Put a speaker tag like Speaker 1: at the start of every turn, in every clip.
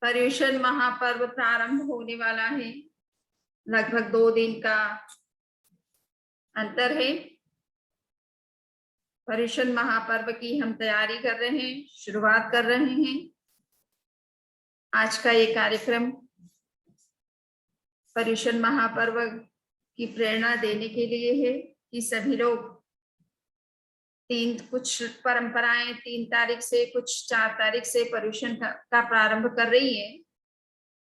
Speaker 1: पर्युषण महापर्व प्रारंभ होने वाला है। लगभग 2 दिन का अंतर है। पर्युषण महापर्व की हम तैयारी कर रहे हैं, शुरुआत कर रहे हैं। आज का ये कार्यक्रम पर्युषण महापर्व की प्रेरणा देने के लिए है कि सभी लोग कुछ परंपराएं 3 तारीख से, कुछ 4 तारीख से पर्युषण का प्रारंभ कर रही है।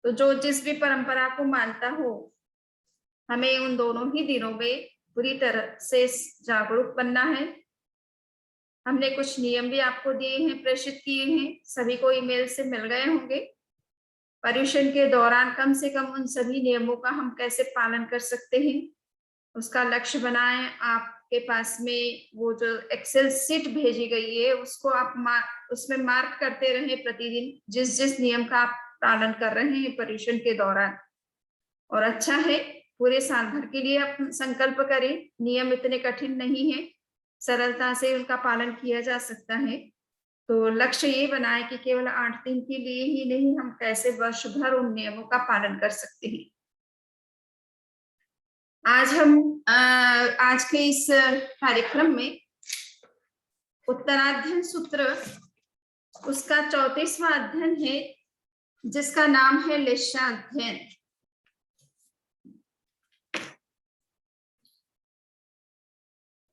Speaker 1: तो जो जिस भी परंपरा को मानता हो, हमें उन दोनों ही दिनों में पूरी तरह से जागरूक बनना है। हमने कुछ नियम भी आपको दिए हैं, प्रेषित किए हैं, सभी को ईमेल से मिल गए होंगे। पर्युषण के दौरान कम से कम उन सभी नियमों का हम कैसे पालन कर सकते हैं, उसका लक्ष्य बनाएं। आपके पास में वो जो एक्सेल शीट भेजी गई है, उसको आप उसमें मार्क करते रहें प्रतिदिन, जिस जिस नियम का आप पालन कर रहे हैं पर्युषण के दौरान। और अच्छा है, पूरे साल भर के लिए आप संकल्प करें। नियम इतने कठिन नहीं है, सरलता से उनका पालन किया जा सकता है। तो लक्ष्य ये बनाए कि केवल 8 दिन के लिए ही नहीं, हम कैसे वर्ष भर उन नियमों का पालन कर सकते हैं। आज हम आज के इस कार्यक्रम में उत्तराध्ययन सूत्र, उसका 34वां अध्ययन है, जिसका नाम है लेशा अध्ययन।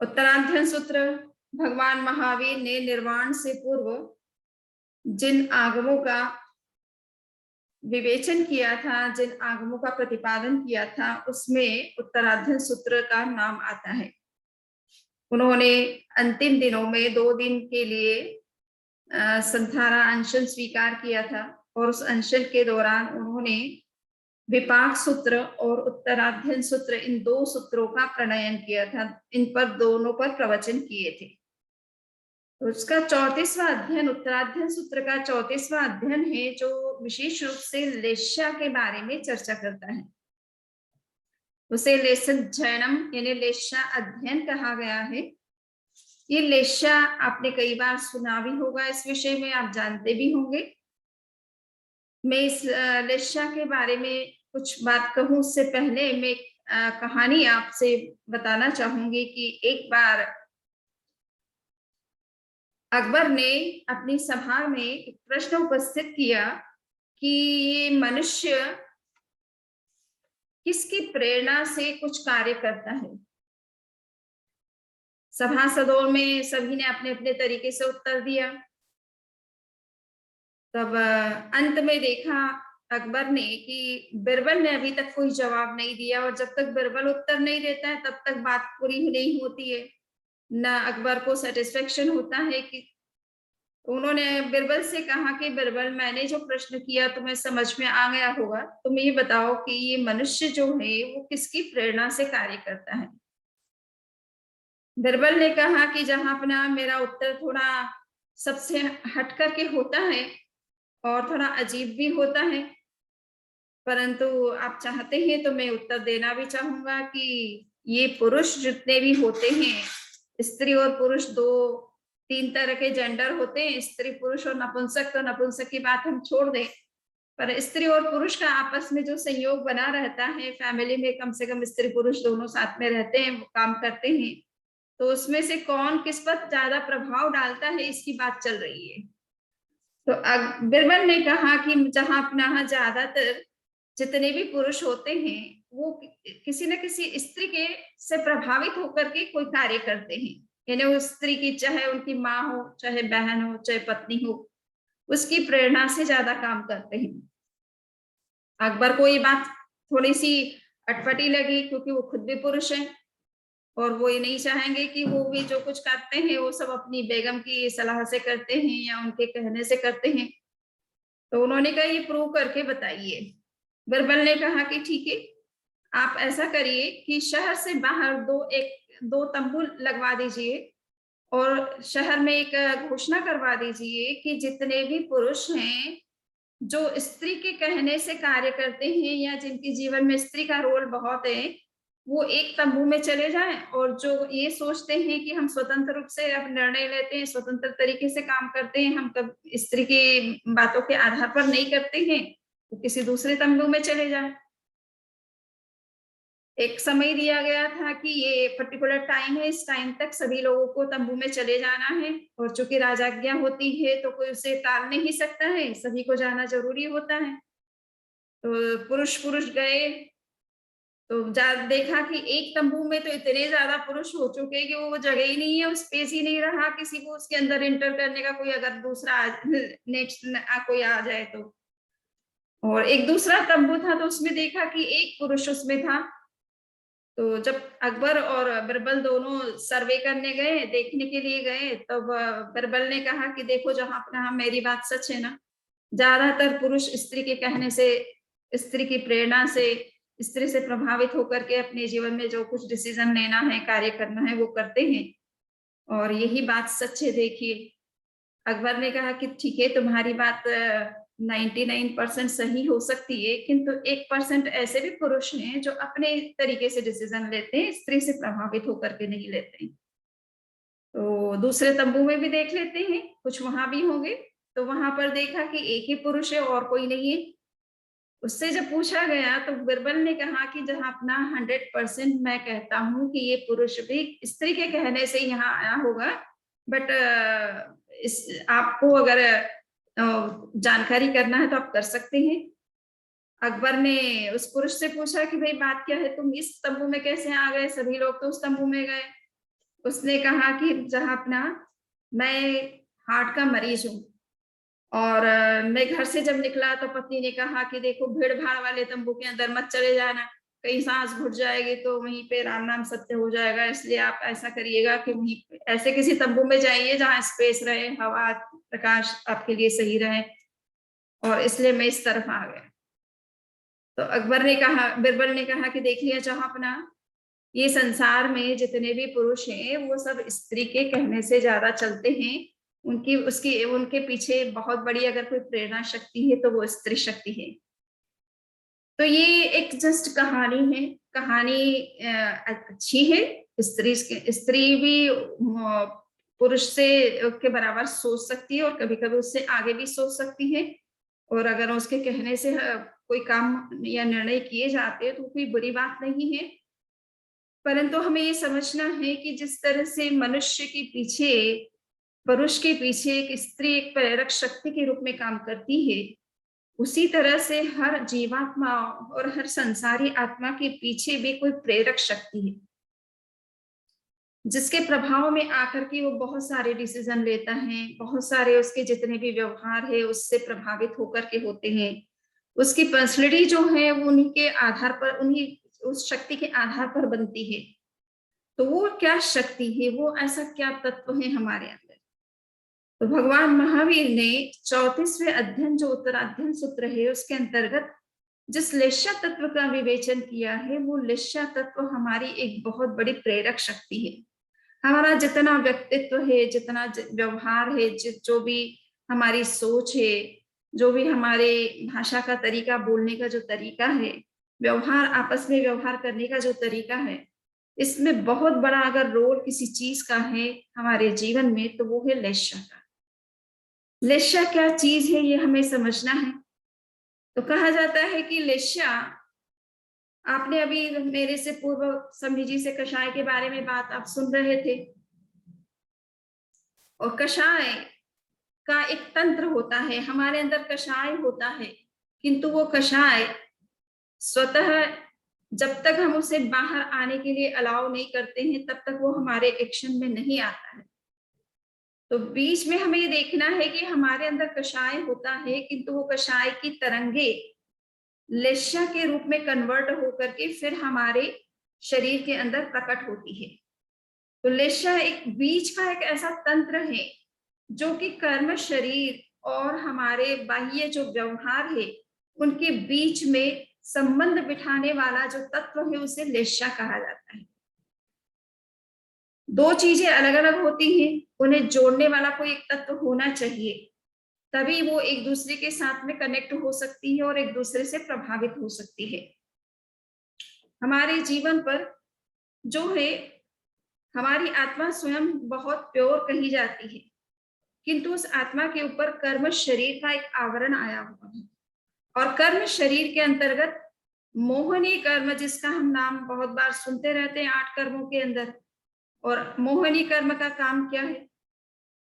Speaker 1: उत्तराध्ययन सूत्र भगवान महावीर ने निर्वाण से पूर्व जिन आगमों का विवेचन किया था, जिन आगमों का प्रतिपादन किया था, उसमें उत्तराध्ययन सूत्र का नाम आता है। उन्होंने अंतिम दिनों में 2 दिन के लिए संथारा अनशन स्वीकार किया था, और उस अनशन के दौरान उन्होंने विपाक सूत्र और उत्तराध्ययन सूत्र, इन 2 सूत्रों का प्रणयन किया था। इन पर दोनों पर प्रवचन किए थे। उसका 34वां अध्ययन, उत्तराध्ययन सूत्र का 34वां अध्ययन है, जो विशेष रूप से लेशा के बारे में चर्चा करता है। उसे लेशध्ययनम यानी लेशा अध्ययन कहा गया है। ये लेशा आपने कई बार सुना भी होगा, इस विषय में आप जानते भी होंगे। मैं इस लेशा के बारे में कुछ बात कहूं, उससे पहले मैं कहानी आपसे बताना चाहूंगी कि एक बार अकबर ने अपनी सभा में एक प्रश्न उपस्थित किया कि ये मनुष्य किसकी प्रेरणा से कुछ कार्य करता है। सभासदों में सभी ने अपने अपने तरीके से उत्तर दिया। तब अंत में देखा अकबर ने कि बिरबल ने अभी तक कोई जवाब नहीं दिया, और जब तक बिरबल उत्तर नहीं देता है तब तक बात पूरी नहीं होती है, ना अकबर को सेटिस्फेक्शन होता है। कि उन्होंने बिरबल से कहा कि बिरबल, मैंने जो प्रश्न किया तुम्हें समझ में आ गया होगा, तुम ये बताओ कि ये मनुष्य जो है वो किसकी प्रेरणा से कार्य करता है। बिरबल ने कहा कि जहां अपना मेरा उत्तर थोड़ा सबसे हट करके होता है और थोड़ा अजीब भी होता है, परंतु आप चाहते हैं तो मैं उत्तर देना भी चाहूंगा कि ये पुरुष जितने भी होते हैं, स्त्री और पुरुष 2-3 तरह के जेंडर होते हैं, स्त्री पुरुष और नपुंसक। तो नपुंसक की बात हम छोड़ दें, पर स्त्री और पुरुष का आपस में जो संयोग बना रहता है, फैमिली में कम से कम स्त्री पुरुष दोनों साथ में रहते हैं, वो काम करते हैं, तो उसमें से कौन किस पर ज्यादा प्रभाव डालता है, इसकी बात चल रही है। तो बिरबल ने कहा कि जहां अपना ज्यादातर जितने भी पुरुष होते हैं, वो किसी न किसी स्त्री के से प्रभावित होकर के कोई कार्य करते हैं। यानी उस स्त्री की, चाहे उनकी माँ हो, चाहे बहन हो, चाहे पत्नी हो, उसकी प्रेरणा से ज्यादा काम करते हैं। अकबर को ये बात थोड़ी सी अटपटी लगी, क्योंकि वो खुद भी पुरुष हैं और वो ये नहीं चाहेंगे कि वो भी जो कुछ करते हैं वो सब अपनी बेगम की सलाह से करते हैं या उनके कहने से करते हैं। तो उन्होंने कहा, ये प्रूव करके बताइए। बिरबल ने कहा कि ठीक है, आप ऐसा करिए कि शहर से बाहर 2 तंबू लगवा दीजिए और शहर में एक घोषणा करवा दीजिए कि जितने भी पुरुष हैं जो स्त्री के कहने से कार्य करते हैं या जिनके जीवन में स्त्री का रोल बहुत है, वो एक तंबू में चले जाएं, और जो ये सोचते हैं कि हम स्वतंत्र रूप से अब निर्णय लेते हैं, स्वतंत्र तरीके से काम करते हैं, हम कब स्त्री की बातों के आधार पर नहीं करते हैं, वो किसी दूसरे तंबू में चले जाएं। एक समय दिया गया था कि ये पर्टिकुलर टाइम है, इस टाइम तक सभी लोगों को तंबू में चले जाना है, और चूंकि राजाज्ञा होती है तो कोई उसे टाल नहीं सकता है, सभी को जाना जरूरी होता है। तो पुरुष पुरुष गए, तो देखा कि एक तंबू में तो इतने ज्यादा पुरुष हो चुके कि वो जगह ही नहीं है, उस स्पेस ही नहीं रहा किसी को उसके अंदर एंटर करने का, कोई अगर दूसरा नेक्स्ट कोई आ जाए तो। और एक दूसरा तंबू था तो उसमें देखा कि एक पुरुष उसमें था। तो जब अकबर और बिरबल दोनों सर्वे करने गए, देखने के लिए गए, तब बिरबल ने कहा कि देखो जहां अपना मेरी बात सच है ना, ज्यादातर पुरुष स्त्री के कहने से, स्त्री की प्रेरणा से, स्त्री से प्रभावित होकर के अपने जीवन में जो कुछ डिसीजन लेना है, कार्य करना है, वो करते हैं। और यही बात सच है। देखिए, अकबर ने कहा कि ठीक है, तुम्हारी बात 99% सही हो सकती है, किंतु 1% ऐसे भी पुरुष हैं जो अपने तरीके से डिसीजन लेते हैं, स्त्री से प्रभावित होकर के नहीं लेते हैं। तो दूसरे तंबू में भी देख लेते हैं, कुछ वहां भी होंगे। तो वहां पर देखा कि एक ही पुरुष है और कोई नहीं है। उससे जब पूछा गया तो बिरबल ने कहा कि जहां अपना 100% मैं कहता हूं कि ये पुरुष भी स्त्री के कहने से यहाँ आया होगा, बट इस आपको अगर जानकारी करना है तो आप कर सकते हैं। अकबर ने उस पुरुष से पूछा कि भाई बात क्या है, तुम इस तंबू में कैसे आ गए, सभी लोग तो उस तंबू में गए। उसने कहा कि जहां अपना मैं हार्ट का मरीज हूँ, और मैं घर से जब निकला तो पत्नी ने कहा कि देखो भीड़ भाड़ वाले तंबू के अंदर मत चले जाना, कहीं सांस घुट जाएगी तो वहीं पे राम नाम सत्य हो जाएगा, इसलिए आप ऐसा करिएगा कि वहीं ऐसे किसी तंबू में जाइए जहाँ स्पेस रहे, हवा प्रकाश आपके लिए सही रहे। और इसलिए मैं इस तरफ आ गया। तो अकबर ने कहा, बिरबल ने कहा कि देख लिया जहां अपना, ये संसार में जितने भी पुरुष हैं वो सब स्त्री के कहने से ज्यादा चलते हैं। उनकी उसकी उनके पीछे बहुत बड़ी अगर कोई प्रेरणा शक्ति है तो वो स्त्री शक्ति है। तो ये एक जस्ट कहानी है। कहानी अच्छी है। स्त्री भी पुरुष से के बराबर सोच सकती है, और कभी कभी उससे आगे भी सोच सकती है। और अगर उसके कहने से कोई काम या निर्णय किए जाते हैं तो कोई बुरी बात नहीं है। परंतु हमें ये समझना है कि जिस तरह से मनुष्य के पीछे, पुरुष के पीछे एक स्त्री एक प्रेरक शक्ति के रूप में काम करती है, उसी तरह से हर जीवात्मा और हर संसारी आत्मा के पीछे भी कोई प्रेरक शक्ति है, जिसके प्रभाव में आकर के वो बहुत सारे डिसीजन लेता है, बहुत सारे उसके जितने भी व्यवहार है उससे प्रभावित होकर के होते हैं। उसकी पर्सनैलिटी जो है वो उन्हीं के आधार पर, उन्हीं उस शक्ति के आधार पर बनती है। तो वो क्या शक्ति है, वो ऐसा क्या तत्व है हमारे अंदर। तो भगवान महावीर ने 34वें अध्ययन जो उत्तराध्ययन सूत्र है उसके अंतर्गत जिस लेश्या तत्व का विवेचन किया है, वो लेश्या तत्व हमारी एक बहुत बड़ी प्रेरक शक्ति है। हमारा जितना व्यक्तित्व है, जितना व्यवहार है, जो भी हमारी सोच है, जो भी हमारे भाषा का तरीका, बोलने का जो तरीका है, व्यवहार, आपस में व्यवहार करने का जो तरीका है, इसमें बहुत बड़ा अगर रोल किसी चीज का है हमारे जीवन में तो वो है लेश्या का। लेश्या क्या चीज है ये हमें समझना है। तो कहा जाता है कि लेश्या, आपने अभी मेरे से पूर्व समी जी से कषाय के बारे में बात आप सुन रहे थे, और कषाय का एक तंत्र होता है, हमारे अंदर कषाय होता है, किंतु वो कषाय स्वतः जब तक हम उसे बाहर आने के लिए अलाउ नहीं करते हैं तब तक वो हमारे एक्शन में नहीं आता है। तो बीच में हमें ये देखना है कि हमारे अंदर कषाय होता है, किंतु वो कषाय की तरंगे लेश्या के रूप में कन्वर्ट होकर के फिर हमारे शरीर के अंदर प्रकट होती है। तो लेश्या एक बीच का एक ऐसा तंत्र है जो कि कर्म, शरीर और हमारे बाह्य जो व्यवहार है उनके बीच में संबंध बिठाने वाला जो तत्व है उसे लेश्या कहा जाता है। दो चीजें अलग अलग होती हैं, उन्हें जोड़ने वाला कोई एक तत्व होना चाहिए, तभी वो एक दूसरे के साथ में कनेक्ट हो सकती है और एक दूसरे से प्रभावित हो सकती है। हमारे जीवन पर जो है, हमारी आत्मा स्वयं बहुत प्योर कही जाती है, किंतु उस आत्मा के ऊपर कर्म शरीर का एक आवरण आया हुआ है। और कर्म शरीर के अंतर्गत मोहनी कर्म, जिसका हम नाम बहुत बार सुनते रहते हैं 8 कर्मों के अंदर। और मोहनी कर्म का काम क्या है?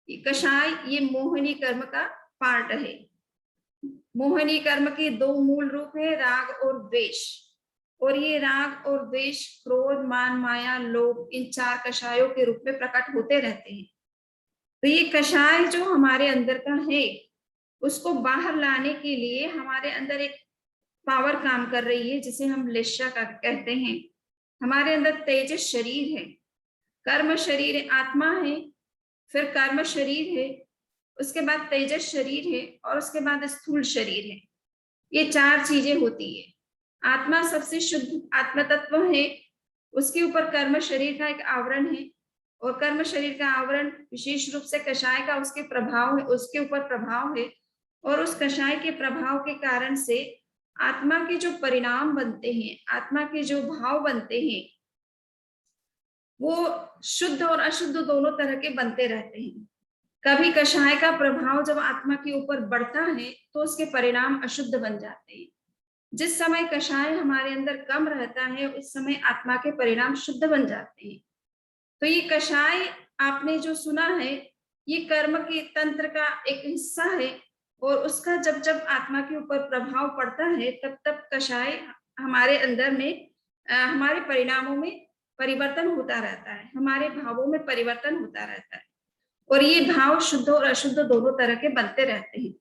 Speaker 1: कषाय ये मोहनी कर्म का पार्ट है। मोहनी कर्म के 2 मूल रूप है, राग और द्वेष। और ये राग और द्वेष, क्रोध, मान, माया, लोभ, इन 4 कषायों के रूप में प्रकट होते रहते हैं। तो ये कषाय जो हमारे अंदर का है, उसको बाहर लाने के लिए हमारे अंदर एक पावर काम कर रही है, जिसे हम लिस्सा का कहते हैं। हमारे अंदर तेजस शरीर है, कर्म शरीर आत्मा है, फिर कर्म शरीर है, उसके बाद तेजस शरीर है, और उसके बाद स्थूल शरीर है। ये 4 चीजें होती है। आत्मा सबसे शुद्ध आत्म तत्व है, उसके ऊपर कर्म शरीर का एक आवरण है, और कर्म शरीर का आवरण विशेष रूप से कषाय का उसके प्रभाव है, उसके ऊपर प्रभाव है। और उस कषाय के प्रभाव के कारण से आत्मा के जो परिणाम बनते हैं, आत्मा के जो भाव बनते हैं, वो शुद्ध और अशुद्ध दोनों तरह के बनते रहते हैं। कभी कषाय का प्रभाव जब आत्मा के ऊपर बढ़ता है तो उसके परिणाम अशुद्ध बन जाते हैं। जिस समय कषाय हमारे अंदर कम रहता है, उस समय आत्मा के परिणाम शुद्ध बन जाते हैं। तो ये कषाय आपने जो सुना है, ये कर्म के तंत्र का एक हिस्सा है, और उसका जब जब आत्मा के ऊपर प्रभाव पड़ता है, तब तब कषाय हमारे अंदर में हमारे परिणामों में परिवर्तन होता रहता है, हमारे भावों में परिवर्तन होता रहता है। और ये भाव शुद्ध और अशुद्ध दोनों तरह के बनते रहते हैं।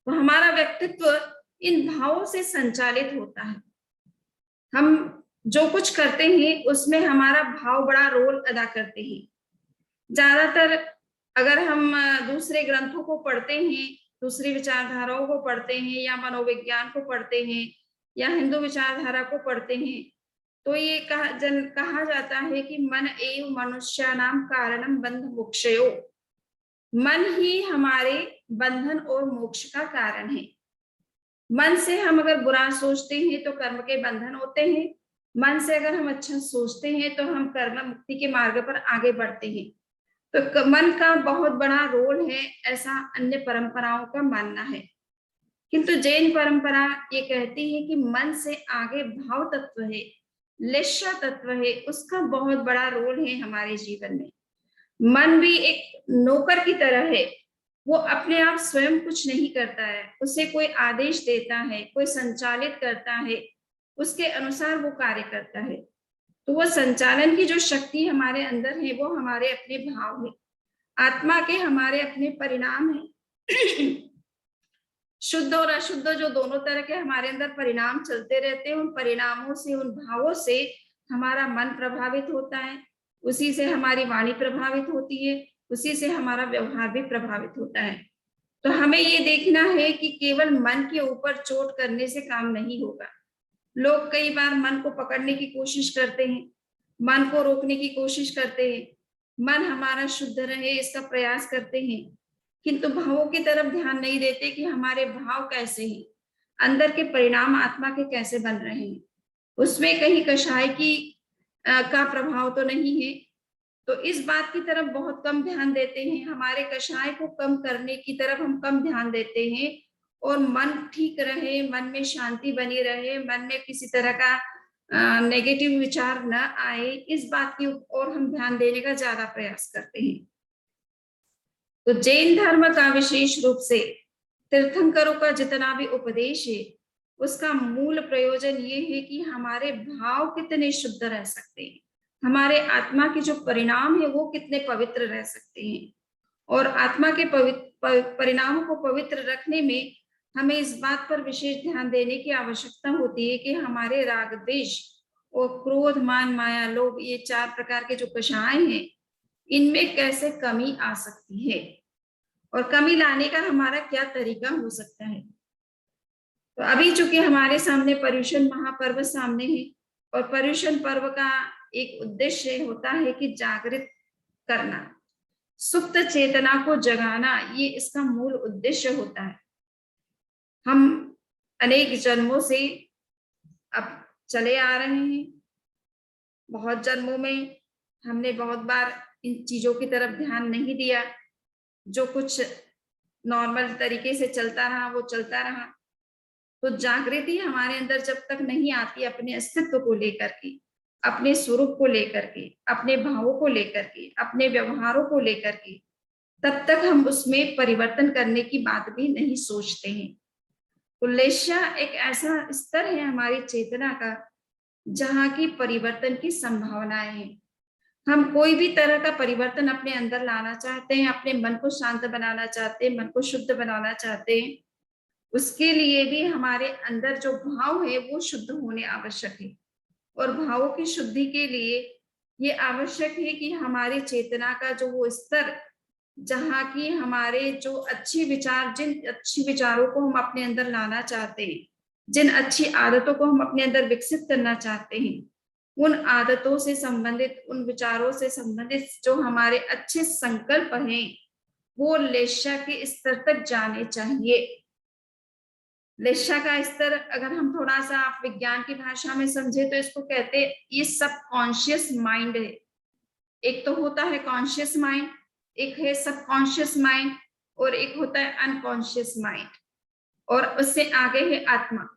Speaker 1: तो हमारा व्यक्तित्व इन भावों से संचालित होता है। हम जो कुछ करते हैं उसमें हमारा भाव बड़ा रोल अदा करते हैं। ज्यादातर अगर हम दूसरे ग्रंथों को पढ़ते हैं, दूसरी विचारधाराओं को पढ़ते हैं, या मनोविज्ञान को पढ़ते हैं, या हिंदू विचारधारा को पढ़ते हैं, तो ये कहा जाता है कि मन एव मनुष्यानाम कारणम बंध मोक्षयो। मन ही हमारे बंधन और मोक्ष का कारण है। मन से हम अगर बुरा सोचते हैं तो कर्म के बंधन होते हैं, मन से अगर हम अच्छा सोचते हैं तो हम कर्म मुक्ति के मार्ग पर आगे बढ़ते हैं। तो मन का बहुत बड़ा रोल है, ऐसा अन्य परंपराओं का मानना है। किंतु जैन परंपरा ये कहती है कि मन से आगे भाव तत्व है, लिस्सा तत्व है, उसका बहुत बड़ा रोल है हमारे जीवन में। मन भी एक नौकर की तरह है, वो अपने आप स्वयं कुछ नहीं करता है, उसे कोई आदेश देता है, कोई संचालित करता है, उसके अनुसार वो कार्य करता है। तो वो संचालन की जो शक्ति हमारे अंदर है, वो हमारे अपने भाव है, आत्मा के हमारे अपने परिणाम है। शुद्ध और अशुद्ध जो दोनों तरह के हमारे अंदर परिणाम चलते रहते हैं, उन परिणामों से, उन भावों से हमारा मन प्रभावित होता है, उसी से हमारी वाणी प्रभावित होती है, उसी से हमारा व्यवहार भी प्रभावित होता है। तो हमें ये देखना है कि केवल मन के ऊपर चोट करने से काम नहीं होगा। लोग कई बार मन को पकड़ने की कोशिश करते हैं, मन को रोकने की कोशिश करते हैं, मन हमारा शुद्ध रहे इसका प्रयास करते हैं, किंतु भावों की तरफ ध्यान नहीं देते कि हमारे भाव कैसे हैं, अंदर के परिणाम आत्मा के कैसे बन रहे हैं, उसमें कहीं कषाय की का प्रभाव तो नहीं है। तो इस बात की तरफ बहुत कम ध्यान देते हैं, हमारे कषाय को कम करने की तरफ हम कम ध्यान देते हैं, और मन ठीक रहे, मन में शांति बनी रहे, मन में किसी तरह का नेगेटिव विचार न आए, इस बात की ओर हम ध्यान देने का ज्यादा प्रयास करते हैं। तो जैन धर्म का विशेष रूप से तीर्थंकरों का जितना भी उपदेश है, उसका मूल प्रयोजन ये है कि हमारे भाव कितने शुद्ध रह सकते हैं, हमारे आत्मा के जो परिणाम है वो कितने पवित्र रह सकते हैं। और आत्मा के परिणामों को पवित्र रखने में हमें इस बात पर विशेष ध्यान देने की आवश्यकता होती है कि हमारे राग, द्वेष और क्रोध, मान, माया, लोभ, ये 4 प्रकार के जो कषाय हैं, इनमें कैसे कमी आ सकती है, और कमी लाने का हमारा क्या तरीका हो सकता है। तो अभी चूंकि हमारे सामने पर्युषण महापर्व सामने है, और पर्युषण पर्व का एक उद्देश्य होता है कि जागृत करना, सुप्त चेतना को जगाना, ये इसका मूल उद्देश्य होता है। हम अनेक जन्मों से अब चले आ रहे हैं। बहुत जन्मों में हमने बहुत बार इन चीजों की तरफ ध्यान नहीं दिया, जो कुछ नॉर्मल तरीके से चलता रहा वो चलता रहा। तो जागृति हमारे अंदर जब तक नहीं आती अपने अस्तित्व को लेकर के, अपने स्वरूप को लेकर के, अपने भावों को लेकर के, अपने व्यवहारों को लेकर के, तब तक हम उसमें परिवर्तन करने की बात भी नहीं सोचते हैं। तो लेशा एक ऐसा स्तर है हमारी चेतना का जहाँ की परिवर्तन की संभावनाएं हैं। हम कोई भी तरह का परिवर्तन अपने अंदर लाना चाहते हैं, अपने मन को शांत बनाना चाहते हैं, मन को शुद्ध बनाना चाहते हैं, उसके लिए भी हमारे अंदर जो भाव है वो शुद्ध होने आवश्यक है। और भावों की शुद्धि के लिए ये आवश्यक है कि हमारी चेतना का जो वो स्तर, जहाँ की हमारे जो अच्छे विचार, जिन अच्छे विचारों को हम अपने अंदर लाना चाहते हैं, जिन अच्छी आदतों को हम अपने अंदर विकसित करना चाहते हैं, उन आदतों से संबंधित, उन विचारों से संबंधित जो हमारे अच्छे संकल्प हैं, वो लेशा के स्तर तक जाने चाहिए। लेशा का स्तर अगर हम थोड़ा सा आप विज्ञान की भाषा में समझे तो इसको कहते हैं, ये सबकॉन्शियस माइंड है। एक तो होता है कॉन्शियस माइंड, एक है सबकॉन्शियस माइंड, और एक होता है अनकॉन्शियस माइंड, और उससे आगे है आत्मा।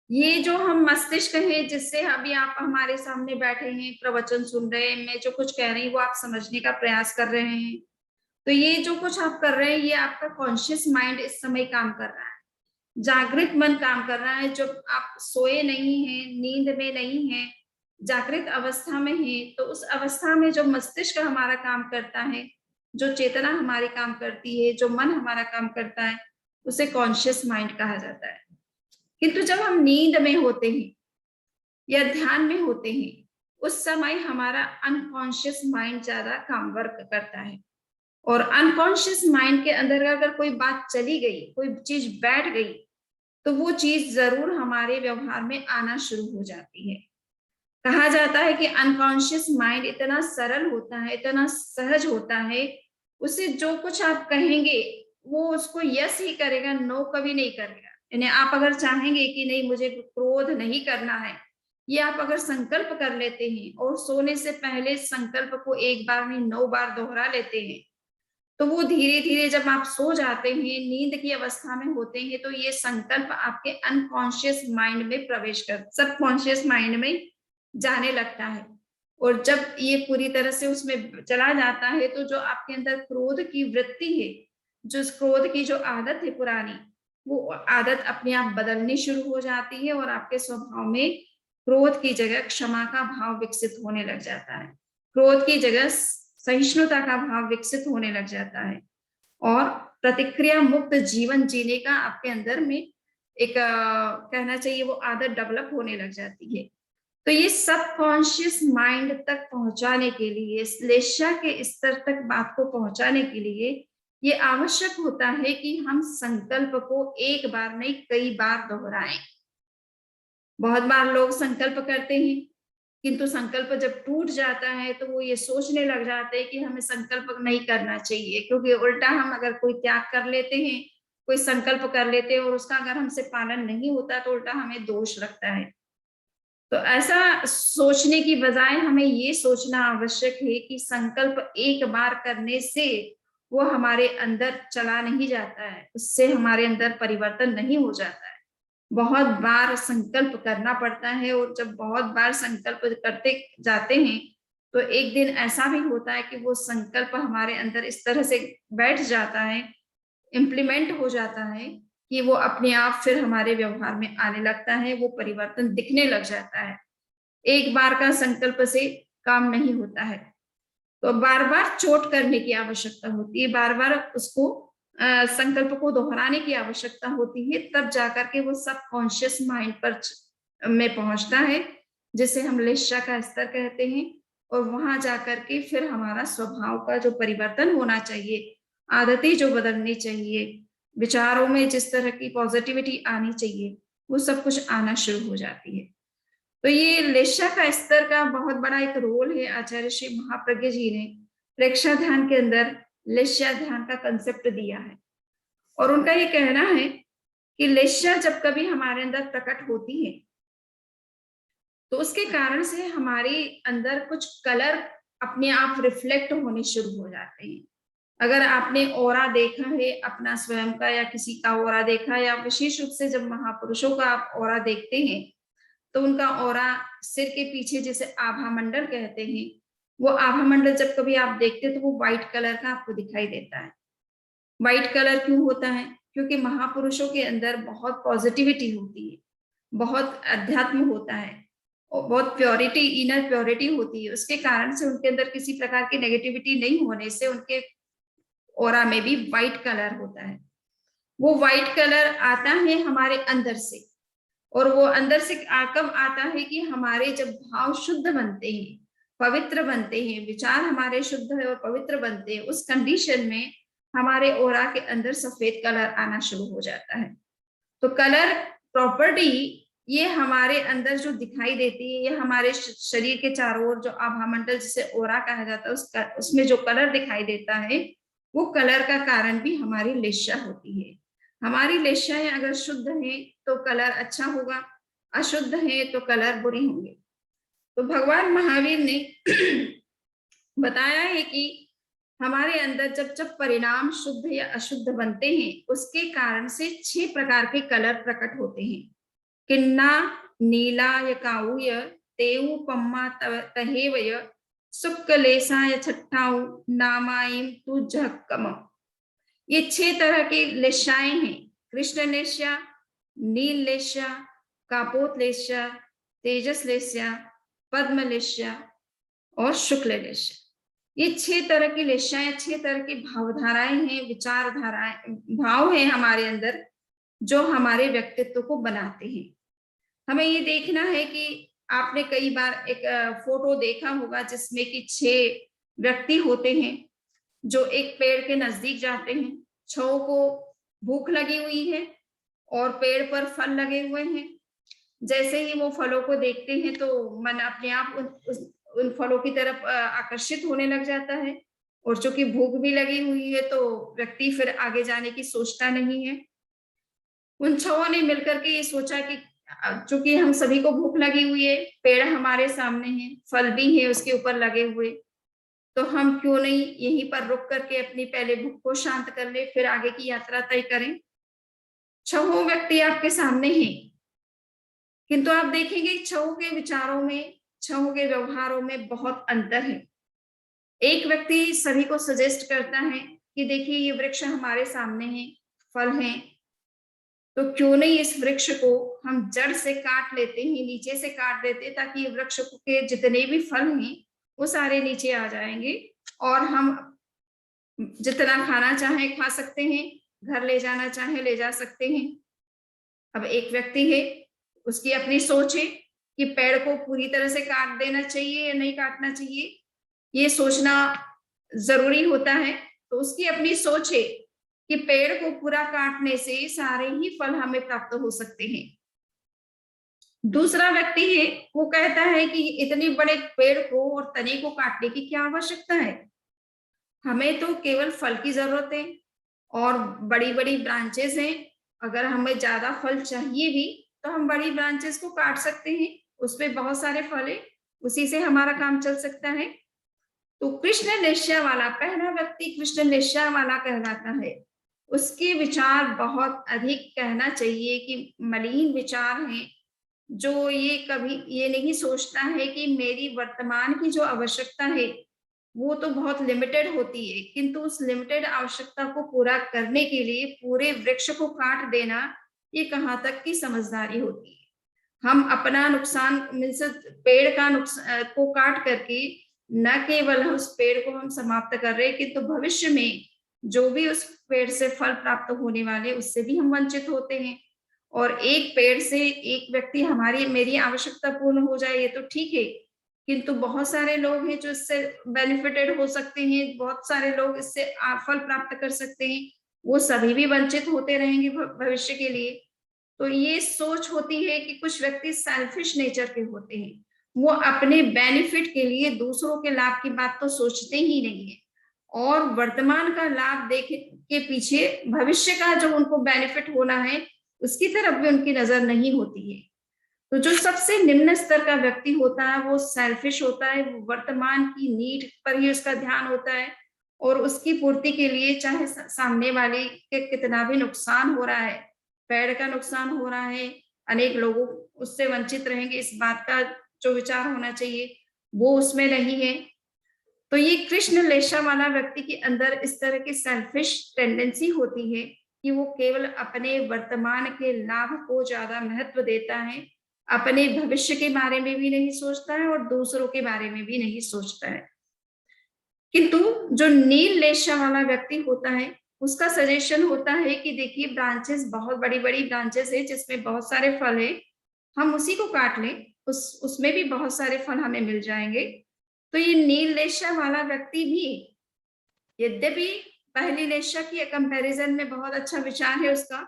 Speaker 1: ये जो हम मस्तिष्क है, जिससे अभी आप हमारे सामने बैठे हैं, प्रवचन सुन रहे हैं, मैं जो कुछ कह रही हूँ वो आप समझने का प्रयास कर रहे हैं, तो ये जो कुछ आप कर रहे हैं ये आपका कॉन्शियस माइंड इस समय काम कर रहा है, जागृत मन काम कर रहा है। जब आप सोए नहीं हैं, नींद में नहीं है, जागृत अवस्था में है, तो उस अवस्था में जो मस्तिष्क हमारा काम करता है, जो चेतना हमारी काम करती है, जो मन हमारा काम करता है, उसे कॉन्शियस माइंड कहा जाता है। किंतु जब हम नींद में होते हैं या ध्यान में होते हैं, उस समय हमारा अनकॉन्शियस माइंड ज्यादा काम वर्क करता है। और अनकॉन्शियस माइंड के अंदर अगर कोई बात चली गई, कोई चीज बैठ गई, तो वो चीज जरूर हमारे व्यवहार में आना शुरू हो जाती है। कहा जाता है कि अनकॉन्शियस माइंड इतना सरल होता है, इतना सहज होता है, उसे जो कुछ आप कहेंगे वो उसको यस ही करेगा, नो कभी नहीं करेगा। यानी आप अगर चाहेंगे कि नहीं मुझे क्रोध नहीं करना है, ये आप अगर संकल्प कर लेते हैं और सोने से पहले संकल्प को एक बार नहीं 9 बार दोहरा लेते हैं, तो वो धीरे धीरे जब आप सो जाते हैं, नींद की अवस्था में होते हैं, तो ये संकल्प आपके अनकॉन्शियस माइंड में प्रवेश कर, सबकॉन्शियस माइंड में जाने लगता है। और जब ये पूरी तरह से उसमें चला जाता है, तो जो आपके अंदर क्रोध की वृत्ति है, जो क्रोध की जो आदत है पुरानी, वो आदत अपने आप बदलनी शुरू हो जाती है और आपके स्वभाव में क्रोध की जगह क्षमा का भाव विकसित होने लग जाता है, क्रोध की जगह सहिष्णुता का भाव विकसित होने लग जाता है, और प्रतिक्रिया मुक्त जीवन जीने का आपके अंदर में एक कहना चाहिए वो आदत डेवलप होने लग जाती है। तो ये सबकॉन्शियस माइंड तक पहुंचाने के लिए, श्लेष्मा के स्तर तक बात को पहुंचाने के लिए ये आवश्यक होता है कि हम संकल्प को एक बार नहीं कई बार दोहराएं। बहुत बार लोग संकल्प करते हैं, किंतु संकल्प जब टूट जाता है तो वो ये सोचने लग जाते हैं कि हमें संकल्प नहीं करना चाहिए, क्योंकि उल्टा हम अगर कोई त्याग कर लेते हैं, कोई संकल्प कर लेते हैं और उसका अगर हमसे पालन नहीं होता तो उल्टा हमें दोष लगता है। तो ऐसा सोचने की बजाय हमें ये सोचना आवश्यक है कि संकल्प एक बार करने से वो हमारे अंदर चला नहीं जाता है, उससे हमारे अंदर परिवर्तन नहीं हो जाता है। बहुत बार संकल्प करना पड़ता है, और जब बहुत बार संकल्प करते जाते हैं तो एक दिन ऐसा भी होता है कि वो संकल्प हमारे अंदर इस तरह से बैठ जाता है, इम्प्लीमेंट हो जाता है कि वो अपने आप फिर हमारे व्यवहार में आने लगता है, वो परिवर्तन दिखने लग जाता है। एक बार का संकल्प से काम नहीं होता है, तो बार बार चोट करने की आवश्यकता होती है, बार बार उसको संकल्प को दोहराने की आवश्यकता होती है, तब जाकर के वो सबकॉन्शियस माइंड पर में पहुंचता है, जिसे हम लेशा का स्तर कहते हैं। और वहां जाकर के फिर हमारा स्वभाव का जो परिवर्तन होना चाहिए, आदतें जो बदलनी चाहिए, विचारों में जिस तरह की पॉजिटिविटी आनी चाहिए, वो सब कुछ आना शुरू हो जाती है। तो ये लेशा का स्तर का बहुत बड़ा एक रोल है। आचार्य श्री महाप्रज्ञ जी ने प्रेक्षा ध्यान के अंदर लेशा ध्यान का कंसेप्ट दिया है, और उनका ये कहना है कि लेशा जब कभी हमारे अंदर प्रकट होती है तो उसके कारण से हमारे अंदर कुछ कलर अपने आप रिफ्लेक्ट होने शुरू हो जाते हैं। अगर आपने ऑरा देखा है अपना स्वयं का या किसी का ऑरा देखा, या विशेष रूप से जब महापुरुषों का आप ऑरा देखते हैं, तो उनका ऑरा सिर के पीछे जिसे आभा मंडल कहते हैं, वो आभा मंडल जब कभी आप देखते हैं तो वो व्हाइट कलर का आपको दिखाई देता है। व्हाइट कलर क्यों होता है? क्योंकि महापुरुषों के अंदर बहुत पॉजिटिविटी होती है, बहुत अध्यात्म होता है और बहुत प्योरिटी, इनर प्योरिटी होती है। उसके कारण से उनके अंदर किसी प्रकार की नेगेटिविटी नहीं होने से उनके ऑरा में भी व्हाइट कलर होता है। वो व्हाइट कलर आता है हमारे अंदर से, और वो अंदर से कब आता है कि हमारे जब भाव शुद्ध बनते हैं, पवित्र बनते हैं, विचार हमारे शुद्ध है और पवित्र बनते हैं, उस कंडीशन में हमारे ऑरा के अंदर सफेद कलर आना शुरू हो जाता है। तो कलर प्रॉपर्टी ये हमारे अंदर जो दिखाई देती है, ये हमारे शरीर के चारों ओर जो आभा मंडल जिसे ऑरा कहा जाता है, उसमें जो कलर दिखाई देता है, वो कलर का कारण भी हमारी लेशा होती है। हमारी लेशाएं अगर शुद्ध है तो कलर अच्छा होगा, अशुद्ध है तो कलर बुरे होंगे। तो भगवान महावीर ने बताया है कि हमारे अंदर जब जब परिणाम शुद्ध या अशुद्ध बनते हैं, उसके कारण से 6 प्रकार के कलर प्रकट होते हैं। किन्ना नीला य काऊय तेऊ पम्मा तहेवय सुक्कलेसाय छट्टाऊ नामाइम तु झक्कम। ये 6 तरह की लेशाएं हैं। कृष्ण लेशा, नील लेशा, कापोत लेशा, तेजस लेशा, पद्म लेशा और शुक्ल लेशा। ये 6 तरह की लेशाएं, 6 तरह की भावधाराएं हैं, विचारधाराएं, भाव हैं हमारे अंदर जो हमारे व्यक्तित्व को बनाते हैं। हमें ये देखना है कि आपने कई बार एक फोटो देखा होगा जिसमें कि 6 व्यक्ति होते हैं जो एक पेड़ के नजदीक जाते हैं। 6 को भूख लगी हुई है और पेड़ पर फल लगे हुए हैं। जैसे ही वो फलों को देखते हैं तो मन अपने आप उन फलों की तरफ आकर्षित होने लग जाता है, और चूंकि भूख भी लगी हुई है तो व्यक्ति फिर आगे जाने की सोचता नहीं है। उन 6 ने मिलकर के ये सोचा कि चूंकि हम सभी को भूख लगी हुई है, पेड़ हमारे सामने है, फल भी है उसके ऊपर लगे हुए, तो हम क्यों नहीं यहीं पर रुक करके अपनी पहले भूख को शांत कर ले, फिर आगे की यात्रा तय करें। 6 व्यक्ति आपके सामने हैं, किंतु आप देखेंगे 6 के विचारों में, 6 के व्यवहारों में बहुत अंतर है। एक व्यक्ति सभी को सजेस्ट करता है कि देखिए ये वृक्ष हमारे सामने है, फल हैं, तो क्यों नहीं इस वृक्ष को हम जड़ से काट लेते हैं, नीचे से काट देते हैं, ताकि ये वृक्ष के जितने भी फल हैं वो सारे नीचे आ जाएंगे और हम जितना खाना चाहे खा सकते हैं, घर ले जाना चाहे ले जा सकते हैं। अब एक व्यक्ति है, उसकी अपनी सोच है कि पेड़ को पूरी तरह से काट देना चाहिए या नहीं काटना चाहिए, ये सोचना जरूरी होता है। तो उसकी अपनी सोच है कि पेड़ को पूरा काटने से सारे ही फल हमें प्राप्त हो सकते हैं। दूसरा व्यक्ति है, वो कहता है कि इतने बड़े पेड़ को और तने को काटने की क्या आवश्यकता है, हमें तो केवल फल की जरूरत है और बड़ी बड़ी ब्रांचेस हैं, अगर हमें ज्यादा फल चाहिए भी तो हम बड़ी ब्रांचेस को काट सकते हैं, उसमें बहुत सारे फल है, उसी से हमारा काम चल सकता है। तो कृष्ण निश्चय वाला पहला व्यक्ति कृष्ण निश्चय वाला कहलाता है। उसके विचार बहुत अधिक, कहना चाहिए कि मलिन विचार हैं, जो ये कभी ये नहीं सोचता है कि मेरी वर्तमान की जो आवश्यकता है वो तो बहुत लिमिटेड होती है, किंतु उस लिमिटेड आवश्यकता को पूरा करने के लिए पूरे वृक्ष को काट देना, ये कहाँ तक की समझदारी होती है। हम अपना नुकसान, पेड़ का नुकसान को काट करके न केवल उस पेड़ को हम समाप्त कर रहे हैं, किंतु भविष्य में जो भी उस पेड़ से फल प्राप्त होने वाले उससे भी हम वंचित होते हैं। और एक पेड़ से एक व्यक्ति हमारी मेरी आवश्यकता पूर्ण हो जाए ये तो ठीक है, किंतु बहुत सारे लोग हैं जो इससे बेनिफिटेड हो सकते हैं, बहुत सारे लोग इससे फल प्राप्त कर सकते हैं, वो सभी भी वंचित होते रहेंगे भविष्य के लिए। तो ये सोच होती है कि कुछ व्यक्ति सेल्फिश नेचर के होते हैं, वो अपने बेनिफिट के लिए दूसरों के लाभ की बात तो सोचते ही नहीं है, और वर्तमान का लाभ देख के पीछे भविष्य का जो उनको बेनिफिट होना है उसकी तरफ भी उनकी नजर नहीं होती है। तो जो सबसे निम्न स्तर का व्यक्ति होता है वो सेल्फिश होता है, वो वर्तमान की नीड पर ही उसका ध्यान होता है और उसकी पूर्ति के लिए चाहे सामने वाले के कितना भी नुकसान हो रहा है, पेड़ का नुकसान हो रहा है, अनेक लोगों उससे वंचित रहेंगे, इस बात का जो विचार होना चाहिए वो उसमें नहीं है। तो ये कृष्ण लेशा वाला व्यक्ति के अंदर इस तरह की सेल्फिश टेंडेंसी होती है कि वो केवल अपने वर्तमान के लाभ को ज्यादा महत्व देता है, अपने भविष्य के बारे में भी नहीं सोचता है और दूसरों के बारे में भी नहीं सोचता है। किंतु जो नील लेशा वाला व्यक्ति होता है उसका सजेशन होता है कि देखिए ब्रांचेस बहुत बड़ी बड़ी ब्रांचेस है जिसमें बहुत सारे फल है, हम उसी को काट लें, उसमें भी बहुत सारे फल हमें मिल जाएंगे। तो ये नील लेशा वाला व्यक्ति भी यद्यपि पहली लेशा की कंपैरिजन में बहुत अच्छा विचार है उसका,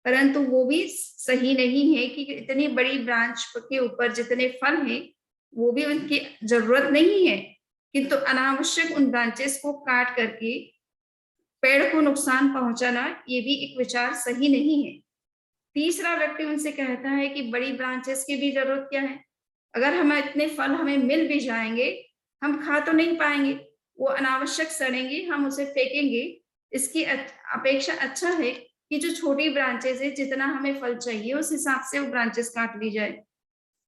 Speaker 1: परंतु वो भी सही नहीं है कि इतनी बड़ी ब्रांच के ऊपर जितने फल हैं वो भी उनकी जरूरत नहीं है, किंतु अनावश्यक उन ब्रांचेस को काट करके पेड़ को नुकसान पहुंचाना ये भी एक विचार सही नहीं है। तीसरा व्यक्ति उनसे कहता है कि बड़ी ब्रांचेस की भी जरूरत क्या है, अगर हमें इतने फल हमें मिल भी जाएंगे हम खा तो नहीं पाएंगे, वो अनावश्यक सड़ेंगे, हम उसे फेंकेंगे। इसकी अपेक्षा अच्छा है कि जो छोटी ब्रांचेस है जितना हमें फल चाहिए उस हिसाब से वो ब्रांचेस काट ली जाए।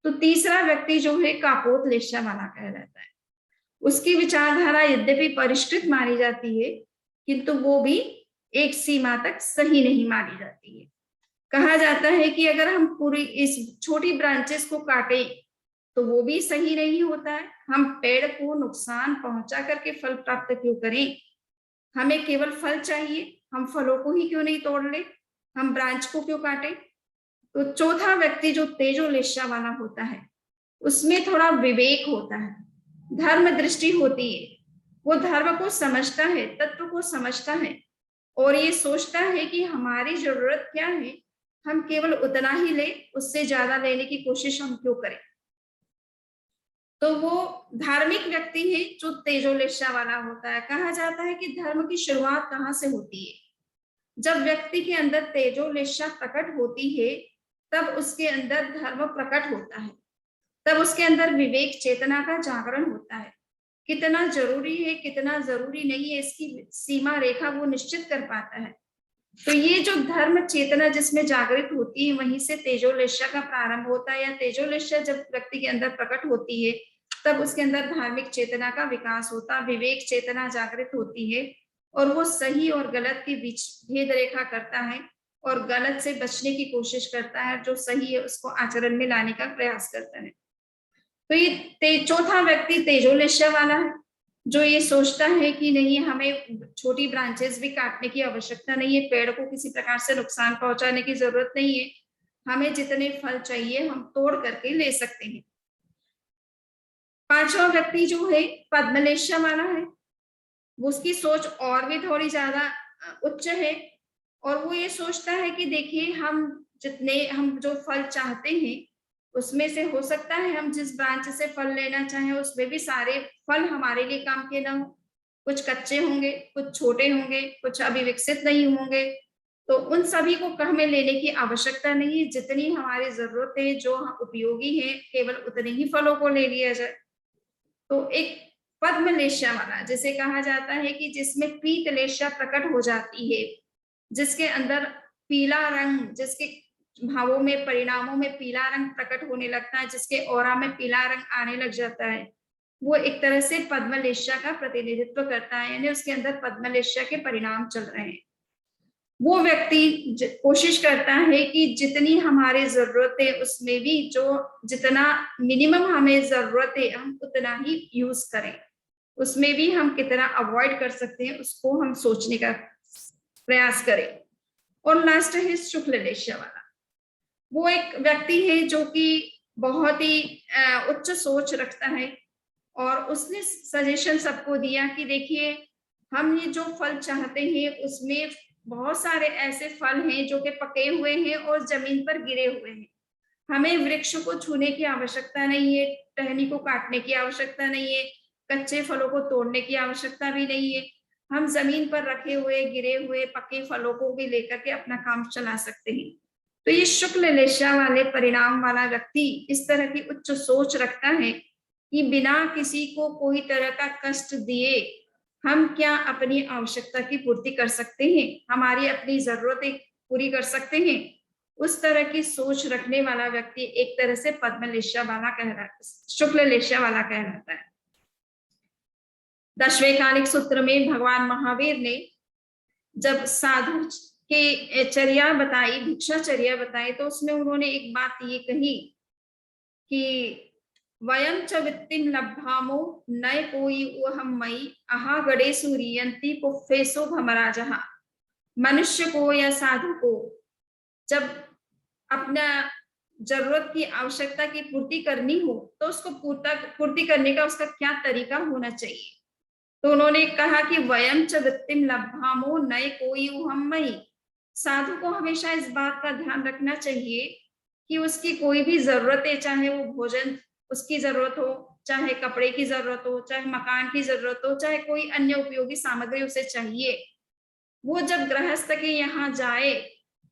Speaker 1: तो तीसरा व्यक्ति जो है कापोत लेशा वाला कहलाता है, उसकी विचारधारा यद्यपि परिष्कृत मानी जाती है किंतु वो भी एक सीमा तक सही नहीं मानी जाती है। कहा जाता है कि अगर हम पूरी इस छोटी ब्रांचेस को काटें तो वो भी सही नहीं होता है, हम पेड़ को नुकसान पहुंचा करके फल प्राप्त क्यों करें, हमें केवल फल चाहिए, हम फलों को ही क्यों नहीं तोड़ ले, हम ब्रांच को क्यों काटें। तो चौथा व्यक्ति जो तेजोलेशा वाला होता है उसमें थोड़ा विवेक होता है, धर्म दृष्टि होती है, वो धर्म को समझता है, तत्व को समझता है और ये सोचता है कि हमारी जरूरत क्या है, हम केवल उतना ही ले, उससे ज्यादा लेने की कोशिश हम क्यों करें। तो वो धार्मिक व्यक्ति है जो तेजोलेशा वाला होता है। कहा जाता है कि धर्म की शुरुआत कहाँ से होती है, जब व्यक्ति के अंदर तेजोलेशा प्रकट होती है तब उसके अंदर धर्म प्रकट होता है, तब उसके अंदर विवेक चेतना का जागरण होता है। कितना जरूरी है कितना जरूरी नहीं है इसकी सीमा रेखा वो निश्चित कर पाता है। तो ये जो धर्म चेतना जिसमें जागृत होती है वहीं से तेजोलेशा का प्रारंभ होता है, या तेजोलेशा जब व्यक्ति के अंदर प्रकट होती है तब उसके अंदर धार्मिक चेतना का विकास होता है, विवेक चेतना जागृत होती है और वो सही और गलत के बीच भेद रेखा करता है और गलत से बचने की कोशिश करता है, जो सही है उसको आचरण में लाने का प्रयास करता है। तो ये चौथा व्यक्ति तेजोलेशा वाला है जो ये सोचता है कि नहीं हमें छोटी ब्रांचेस भी काटने की आवश्यकता नहीं है, पेड़ को किसी प्रकार से नुकसान पहुंचाने की जरूरत नहीं है, हमें जितने फल चाहिए हम तोड़ करके ले सकते हैं। पांचवा व्यक्ति जो है पद्मलेशा वाला है, उसकी सोच और भी थोड़ी ज्यादा उच्च है और वो ये सोचता है कि देखिए हम जो फल चाहते हैं उसमें से हो सकता है हम जिस ब्रांच से फल लेना चाहें उसमें भी सारे फल हमारे लिए काम के ना हो, कुछ कच्चे होंगे, कुछ छोटे होंगे, कुछ अभी विकसित नहीं होंगे। तो उन सभी को हमें लेने की आवश्यकता नहीं है, जितनी हमारी जरूरत है जो उपयोगी है केवल उतने ही फलों को ले लिया जाए। तो एक पद्मलेशा वाला जिसे कहा जाता है कि जिसमें पीतलेशा प्रकट हो जाती है, जिसके अंदर पीला रंग, जिसके भावों में परिणामों में पीला रंग प्रकट होने लगता है, जिसके ऑरा में पीला रंग आने लग जाता है, वो एक तरह से पद्मलेशा का प्रतिनिधित्व करता है, यानी उसके अंदर पद्मलेशा के परिणाम चल रहे हैं। वो व्यक्ति कोशिश करता है कि जितनी हमारी जरूरत है उसमें भी जो जितना मिनिमम हमें जरूरत है हम उतना ही यूज करें, उसमें भी हम कितना अवॉइड कर सकते हैं उसको हम सोचने का प्रयास करें। और लास्ट है शुक्ल लेशा वाला, वो एक व्यक्ति है जो कि बहुत ही उच्च सोच रखता है और उसने सजेशन सबको दिया कि देखिए हम ये जो फल चाहते हैं उसमें बहुत सारे ऐसे फल हैं जो कि पके हुए हैं और जमीन पर गिरे हुए हैं, हमें वृक्ष को छूने की आवश्यकता नहीं है, टहनी को काटने की आवश्यकता नहीं है, कच्चे फलों को तोड़ने की आवश्यकता भी नहीं है, हम जमीन पर रखे हुए गिरे हुए पके फलों को भी लेकर के अपना काम चला सकते हैं। तो ये शुक्ल लेशा वाले परिणाम वाला व्यक्ति इस तरह की उच्च सोच रखता है कि बिना किसी को कोई तरह का कष्ट दिए हम क्या अपनी आवश्यकता की पूर्ति कर सकते हैं, हमारी अपनी जरूरतें पूरी कर सकते हैं। उस तरह की सोच रखने वाला व्यक्ति एक तरह से पद्म लेशा वाला शुक्ल लेशा वाला कहलाता है। 10वें कालिक सूत्र में भगवान महावीर ने जब साधु के चर्या बताई, भिक्षाचर्या बताई, तो उसमें उन्होंने एक बात ये कही कि वयं च वित्तिम लब्धामो नय कोई हम मई अहा गड़े सूरियंती पुफेसो भमराजहा। मनुष्य को या साधु को जब अपना जरूरत की आवश्यकता की पूर्ति करनी हो तो उसको पूर्ति करने का उसका क्या तरीका होना चाहिए। तो उन्होंने कहा कि वयं च वित्तिम लब्धामो नय कोई हम मई। साधु को हमेशा इस बात का ध्यान रखना चाहिए कि उसकी कोई भी जरूरत है, चाहे वो भोजन उसकी जरूरत हो, चाहे कपड़े की जरूरत हो, चाहे मकान की जरूरत हो, चाहे कोई अन्य उपयोगी सामग्री उसे चाहिए, वो जब गृहस्थ के यहाँ जाए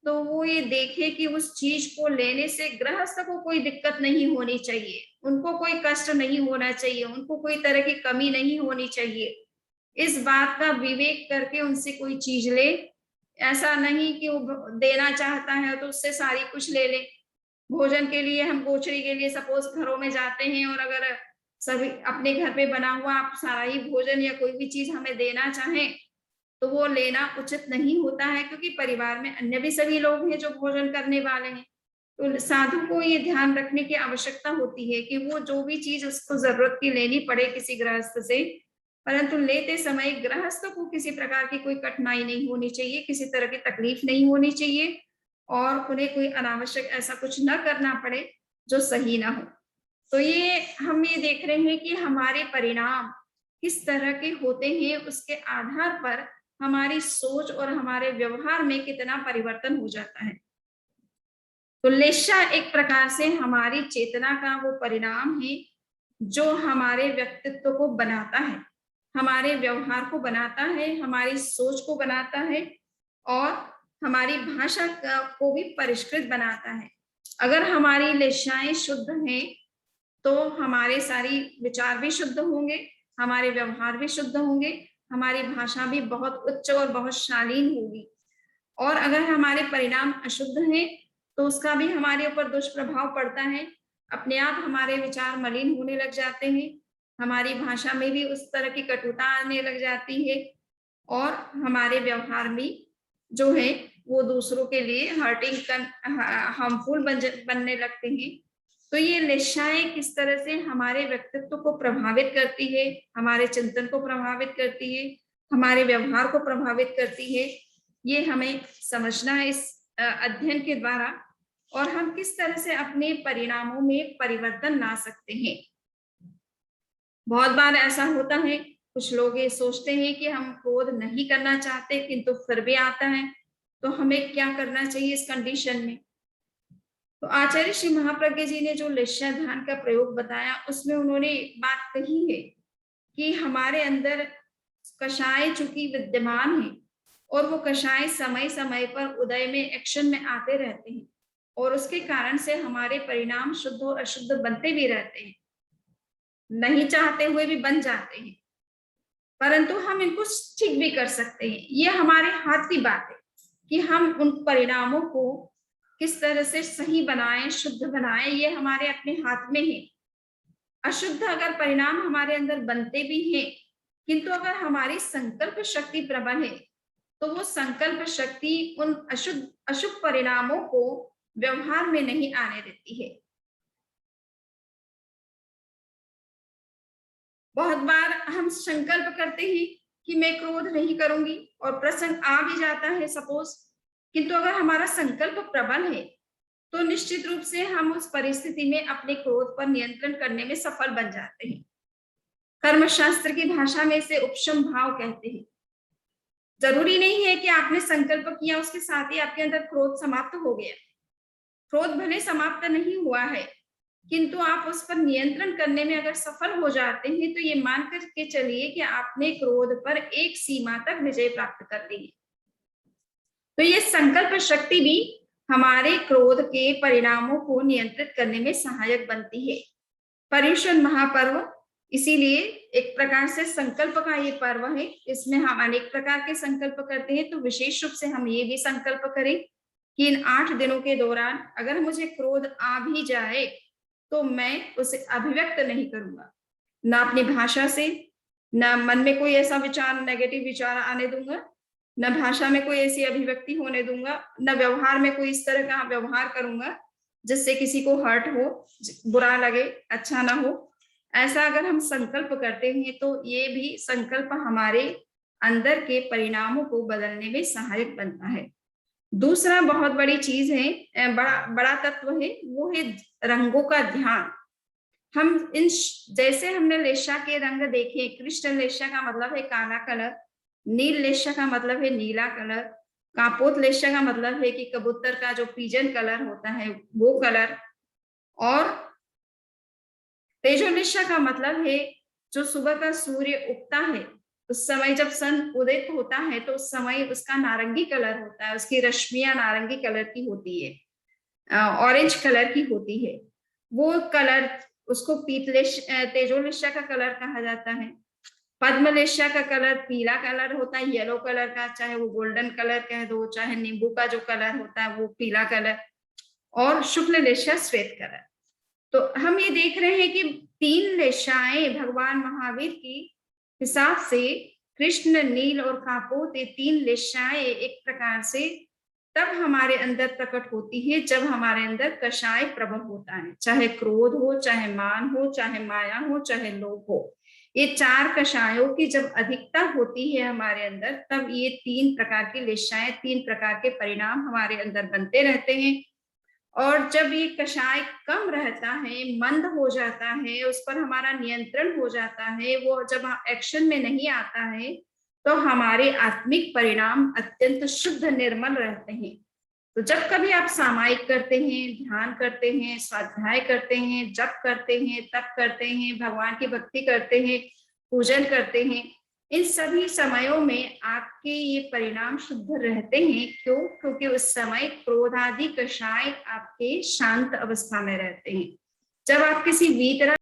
Speaker 1: तो वो ये देखे कि उस चीज को लेने से गृहस्थ को कोई दिक्कत नहीं होनी चाहिए, उनको कोई कष्ट नहीं होना चाहिए, उनको कोई तरह की कमी नहीं होनी चाहिए। इस बात का विवेक करके उनसे कोई चीज ले। ऐसा नहीं कि वो देना चाहता है तो उससे सारी कुछ ले ले। भोजन के लिए हम गोचरी के लिए सपोज घरों में जाते हैं और अगर सभी अपने घर पे बना हुआ आप सारा ही भोजन या कोई भी चीज हमें देना चाहें तो वो लेना उचित नहीं होता है, क्योंकि परिवार में अन्य भी सभी लोग हैं जो भोजन करने वाले हैं। तो साधु को ये ध्यान रखने की आवश्यकता होती है कि वो जो भी चीज उसको जरूरत की लेनी पड़े किसी गृहस्थ से, परंतु लेते समय गृहस्थ को किसी प्रकार की कोई कठिनाई नहीं होनी चाहिए, किसी तरह की तकलीफ नहीं होनी चाहिए और उन्हें कोई अनावश्यक ऐसा कुछ न करना पड़े जो सही ना हो। तो ये हम ये देख रहे हैं कि हमारे परिणाम किस तरह के होते हैं, उसके आधार पर हमारी सोच और हमारे व्यवहार में कितना परिवर्तन हो जाता है। तो लेशा एक प्रकार से हमारी चेतना का वो परिणाम है जो हमारे व्यक्तित्व को बनाता है, हमारे व्यवहार को बनाता है, हमारी सोच को बनाता है और हमारी भाषा को भी परिष्कृत बनाता है। अगर हमारी लेशाएं शुद्ध हैं तो हमारे सारी विचार भी शुद्ध होंगे, हमारे व्यवहार भी शुद्ध होंगे, हमारी भाषा भी बहुत उच्च और बहुत शालीन होगी। और अगर हमारे परिणाम अशुद्ध हैं तो उसका भी हमारे ऊपर दुष्प्रभाव पड़ता है। अपने आप हमारे विचार मलिन होने लग जाते हैं, हमारी भाषा में भी उस तरह की कटुता आने लग जाती है और हमारे व्यवहार में जो है वो दूसरों के लिए हार्मफुल बनने लगते हैं। तो ये लेशाएं किस तरह से हमारे व्यक्तित्व को प्रभावित करती है, हमारे चिंतन को प्रभावित करती है, हमारे व्यवहार को प्रभावित करती है, ये हमें समझना है इस अध्ययन के द्वारा, और हम किस तरह से अपने परिणामों में परिवर्तन ला सकते हैं। बहुत बार ऐसा होता है, कुछ लोग ये सोचते हैं कि हम क्रोध नहीं करना चाहते किंतु फिर भी आता है, तो हमें क्या करना चाहिए इस कंडीशन में। तो आचार्य श्री महाप्रज्ञ जी ने जो लेशा ध्यान का प्रयोग बताया उसमें उन्होंने बात कही है कि हमारे अंदर कषाय चूंकि विद्यमान है और वो कषाय समय समय पर उदय में एक्शन में आते रहते हैं और उसके कारण से हमारे परिणाम शुद्ध और अशुद्ध बनते भी रहते हैं, नहीं चाहते हुए भी बन जाते हैं, परंतु हम इनको ठीक भी कर सकते हैं। ये हमारे हाथ की बात है कि हम उन परिणामों को किस तरह से सही बनाएं, शुद्ध बनाएं, ये हमारे अपने हाथ में है। अशुद्ध अगर परिणाम हमारे अंदर बनते भी हैं किंतु अगर हमारी संकल्प शक्ति प्रबल है तो वो संकल्प शक्ति उन अशुभ परिणामों को व्यवहार में नहीं आने देती है। बहुत बार हम संकल्प करते हैं कि मैं क्रोध नहीं करूंगी और प्रसंग आ भी जाता है सपोज, किंतु अगर हमारा संकल्प प्रबल है तो निश्चित रूप से हम उस परिस्थिति में अपने क्रोध पर नियंत्रण करने में सफल बन जाते हैं। कर्मशास्त्र की भाषा में इसे उपशम भाव कहते हैं। जरूरी नहीं है कि आपने संकल्प किया उसके साथ ही आपके अंदर क्रोध समाप्त हो गया। क्रोध भले समाप्त नहीं हुआ है किंतु आप उस पर नियंत्रण करने में अगर सफल हो जाते हैं तो ये मान करके चलिए कि आपने क्रोध पर एक सीमा तक विजय प्राप्त कर ली है। तो ये संकल्प शक्ति भी हमारे क्रोध के परिणामों को नियंत्रित करने में सहायक बनती है। पर्युषण महापर्व इसीलिए एक प्रकार से संकल्प का ये पर्व है। इसमें हम अनेक प्रकार के संकल्प करते हैं, तो विशेष रूप से हम ये भी संकल्प करें कि इन 8 दिनों के दौरान अगर मुझे क्रोध आ भी जाए तो मैं उसे अभिव्यक्त नहीं करूंगा, ना अपनी भाषा से, ना मन में कोई ऐसा विचार, नेगेटिव विचार आने दूंगा, न भाषा में कोई ऐसी अभिव्यक्ति होने दूंगा, न व्यवहार में कोई इस तरह का व्यवहार करूंगा जिससे किसी को हर्ट हो, बुरा लगे, अच्छा ना हो। ऐसा अगर हम संकल्प करते हैं तो ये भी संकल्प हमारे अंदर के परिणामों को बदलने में सहायक बनता है। दूसरा बहुत बड़ी चीज है, बड़ा बड़ा तत्व है, वो है रंगों का ध्यान। हम इन जैसे हमने लेशा के रंग देखे, कृष्ण लेशा का मतलब है काला कलर, नील लेशा का मतलब है नीला कलर, कापोत लेशा का मतलब है कि कबूतर का जो पीजन कलर होता है वो कलर, और तेजोलेशा का मतलब है जो सुबह का सूर्य उगता है उस समय जब सन उदित होता है तो उस समय उसका नारंगी कलर होता है, उसकी रश्मियां नारंगी कलर की होती है, ऑरेंज कलर की होती है। वो कलर उसको तेजोलेशा का कलर कहा जाता है। पद्मलेशा का कलर पीला कलर होता है, येलो कलर का, चाहे वो गोल्डन कलर कह दो, चाहे नींबू का जो कलर होता है वो पीला कलर, और शुक्ल लेशा श्वेत कलर। तो हम ये देख रहे हैं कि 3 लेशाएं भगवान महावीर की हिसाब से कृष्ण, नील और कापोत, ये 3 लेशाएं एक प्रकार से तब हमारे अंदर प्रकट होती है जब हमारे अंदर कषाय प्रबल होता है, चाहे क्रोध हो, चाहे मान हो, चाहे माया हो, चाहे लोभ हो। ये 4 कषायों की जब अधिकता होती है हमारे अंदर, तब ये 3 प्रकार की लेशाएं, 3 प्रकार के परिणाम हमारे अंदर बनते रहते हैं। और जब ये कषाय कम रहता है, मंद हो जाता है, उस पर हमारा नियंत्रण हो जाता है, वो जब एक्शन में नहीं आता है, तो हमारे आत्मिक परिणाम अत्यंत शुद्ध निर्मल रहते हैं। तो जब कभी आप सामायिक करते हैं, ध्यान करते हैं, स्वाध्याय करते हैं, जप करते हैं, तप करते हैं, भगवान की भक्ति करते हैं, पूजन करते हैं, इन सभी समयों में आपके ये परिणाम शुद्ध रहते हैं। क्यों? क्योंकि उस समय क्रोधादि कषाय आपके शांत अवस्था में रहते हैं। जब आप किसी वीतराग